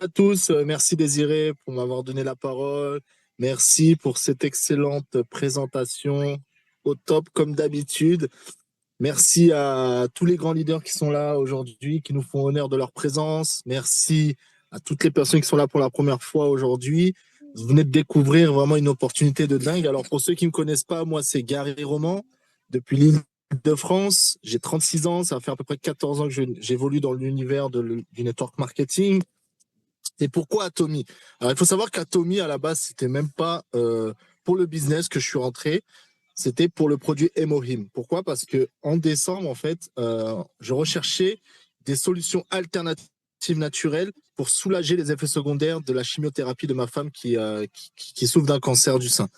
À tous, merci Désiré pour m'avoir donné la parole. Merci pour cette excellente présentation au top comme d'habitude. Merci à tous les grands leaders qui sont là aujourd'hui, qui nous font honneur de leur présence. Merci à toutes les personnes qui sont là pour la première fois aujourd'hui. Vous venez de découvrir vraiment une opportunité de dingue. Alors pour ceux qui ne me connaissent pas, moi c'est Gary Roman depuis l'île de France. J'ai 36 ans, ça fait à peu près 14 ans que j'évolue dans l'univers du network marketing. Et pourquoi Atomy? Alors, il faut savoir qu'Atomy, à la base, c'était même pas pour le business que je suis rentré, c'était pour le produit Emohim. Pourquoi? Parce que en décembre, en fait, je recherchais des solutions alternatives naturelles pour soulager les effets secondaires de la chimiothérapie de ma femme qui souffre d'un cancer du sein.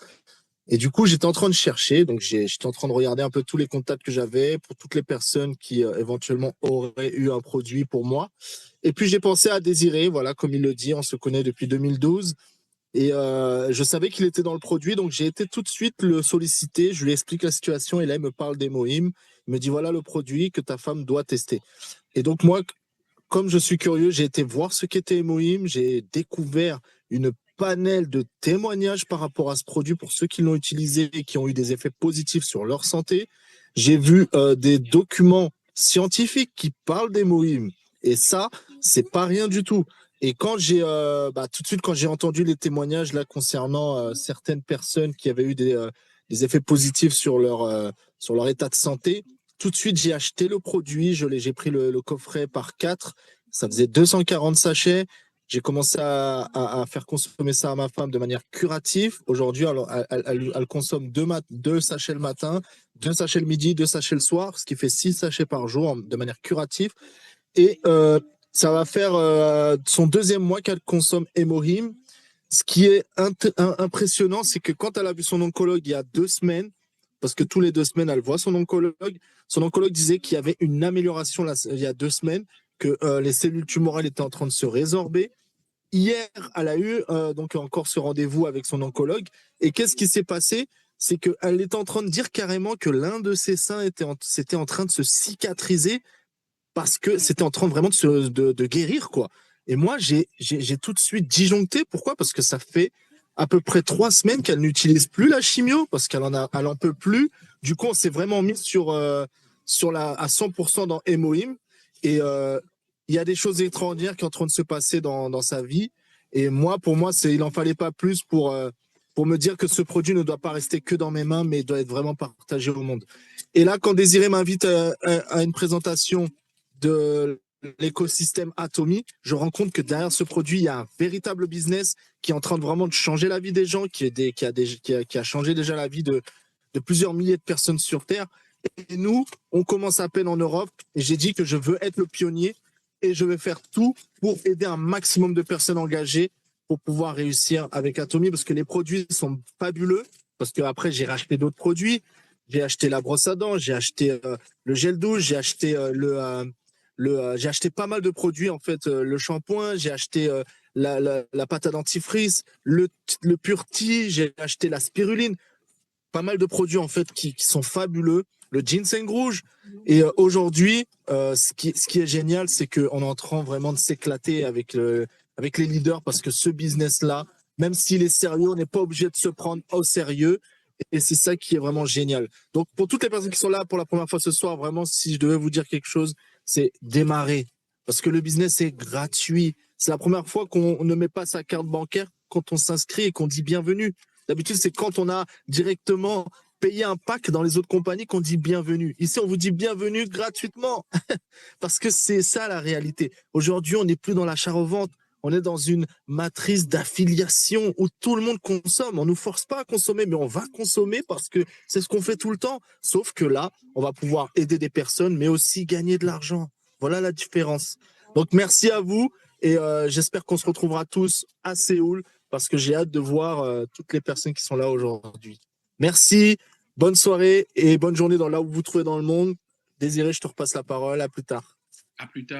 Et du coup, j'étais en train de chercher, donc j'étais en train de regarder un peu tous les contacts que j'avais pour toutes les personnes qui éventuellement auraient eu un produit pour moi. Et puis j'ai pensé à Désiré, voilà, comme il le dit, on se connaît depuis 2012. Et je savais qu'il était dans le produit, donc j'ai été tout de suite le solliciter. Je lui explique la situation et là, il me parle d'Emohim. Il me dit voilà le produit que ta femme doit tester. Et donc moi, comme je suis curieux, j'ai été voir ce qu'était Emohim. J'ai découvert une panel de témoignages par rapport à ce produit pour ceux qui l'ont utilisé et qui ont eu des effets positifs sur leur santé. J'ai vu des documents scientifiques qui parlent d'Emohim. Et ça, c'est pas rien du tout. Et quand tout de suite, quand j'ai entendu les témoignages là concernant certaines personnes qui avaient eu des effets positifs sur leur état de santé, tout de suite, j'ai acheté le produit, j'ai pris le coffret par 4, ça faisait 240 sachets. J'ai commencé à faire consommer ça à ma femme de manière curative. Aujourd'hui, elle consomme deux sachets le matin, deux sachets le midi, deux sachets le soir, ce qui fait 6 sachets par jour de manière curative. Et ça va faire son deuxième mois qu'elle consomme Emohim. Ce qui est impressionnant, c'est que quand elle a vu son oncologue il y a 2 semaines, parce que tous les 2 semaines, elle voit son oncologue disait qu'il y avait une amélioration il y a 2 semaines, que les cellules tumorales étaient en train de se résorber. Hier, elle a eu donc encore ce rendez-vous avec son oncologue. Et qu'est-ce qui s'est passé? C'est qu'elle était en train de dire carrément que l'un de ses seins c'était en train de se cicatriser parce que c'était en train vraiment de guérir, quoi. Et moi, j'ai tout de suite disjoncté. Pourquoi? Parce que ça fait à peu près 3 semaines qu'elle n'utilise plus la chimio, parce elle en peut plus. Du coup, on s'est vraiment mis à 100% dans Emohim. Et il y a des choses extraordinaires qui sont en train de se passer dans sa vie. Et moi, pour moi, il en fallait pas plus pour me dire que ce produit ne doit pas rester que dans mes mains, mais doit être vraiment partagé au monde. Et là, quand Désiré m'invite à une présentation de l'écosystème Atomy, je rends compte que derrière ce produit, il y a un véritable business qui est en train de vraiment de changer la vie des gens, qui a changé déjà la vie de plusieurs milliers de personnes sur Terre. Et nous, on commence à peine en Europe. Et j'ai dit que je veux être le pionnier et je vais faire tout pour aider un maximum de personnes engagées pour pouvoir réussir avec Atomy parce que les produits sont fabuleux. Parce qu'après, j'ai racheté d'autres produits. J'ai acheté la brosse à dents, j'ai acheté le gel douche, j'ai acheté j'ai acheté pas mal de produits en fait, le shampoing, j'ai acheté la pâte à dentifrice, le Purty, j'ai acheté la spiruline, pas mal de produits en fait qui sont fabuleux, le ginseng rouge. Et aujourd'hui, ce qui est génial, c'est qu'on est en train vraiment de s'éclater avec les leaders parce que ce business-là, même s'il est sérieux, on n'est pas obligé de se prendre au sérieux. Et c'est ça qui est vraiment génial. Donc, pour toutes les personnes qui sont là pour la première fois ce soir, vraiment, si je devais vous dire quelque chose, c'est démarrer. Parce que le business est gratuit. C'est la première fois qu'on ne met pas sa carte bancaire quand on s'inscrit et qu'on dit bienvenue. D'habitude, c'est quand on a directement payé un pack dans les autres compagnies qu'on dit bienvenue. Ici, on vous dit bienvenue gratuitement. Parce que c'est ça la réalité. Aujourd'hui, on n'est plus dans l'achat-revente. On est dans une matrice d'affiliation où tout le monde consomme. On ne nous force pas à consommer, mais on va consommer parce que c'est ce qu'on fait tout le temps. Sauf que là, on va pouvoir aider des personnes, mais aussi gagner de l'argent. Voilà la différence. Donc, merci à vous et j'espère qu'on se retrouvera tous à Séoul parce que j'ai hâte de voir toutes les personnes qui sont là aujourd'hui. Merci, bonne soirée et bonne journée dans là où vous vous trouvez dans le monde. Désiré, je te repasse la parole. À plus tard. À plus tard.